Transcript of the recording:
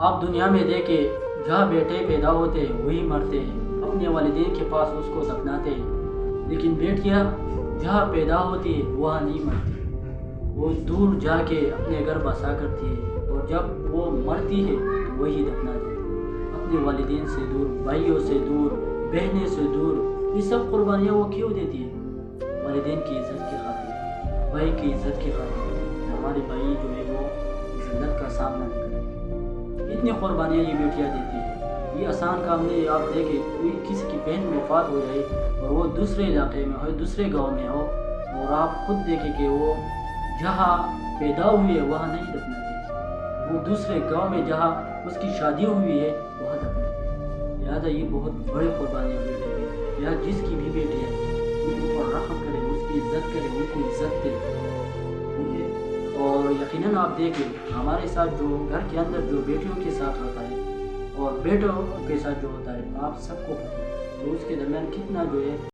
آپ دنیا میں دیکھیں جہاں بیٹے پیدا ہوتے ہیں وہی مرتے ہیں، اپنے والدین کے پاس اس کو دفناتے ہیں، لیکن بیٹیاں جہاں پیدا ہوتی ہے وہاں نہیں مرتی، وہ دور جا کے اپنے گھر بسا کرتی ہے، اور جب وہ مرتی ہے تو وہی دفناتی ہے، اپنے والدین سے دور، بھائیوں سے دور، بہنیں سے دور۔ یہ سب قربانیاں وہ کیوں دیتی ہے؟ والدین کی عزت کی خاطر، بھائی کی عزت کی خاطر، کہ ہمارے بھائی جو ہے وہ ذلت کا سامنا نہ کرے۔ اتنی قربانیاں یہ بیٹیاں دیتی ہیں، یہ آسان کام نہیں ہے۔ آپ دیکھیں کوئی کسی کی بہن وفات ہو جائے اور وہ دوسرے علاقے میں ہو، دوسرے گاؤں میں ہو، اور آپ خود دیکھیں کہ وہ جہاں پیدا ہوئی ہے وہاں نہیں دفناتے، وہ دوسرے گاؤں میں جہاں اس کی شادی ہوئی ہے وہاں دفناتے۔ لہٰذا یہ بہت بڑی قربانیاں بیٹی ہے، لہٰذا جس کی بھی بیٹی ہے ان کو رحم کرے، اس کی عزت کرے، ان کو عزت دے، ٹھیک ہے؟ اور یقیناً آپ دیکھیں ہمارے ساتھ جو گھر کے اندر جو بیٹیوں کے ساتھ ہوتا ہے اور بیٹوں کے ساتھ جو ہوتا ہے آپ سب کو پتہ ہے، تو اس کے درمیان کتنا جو ہے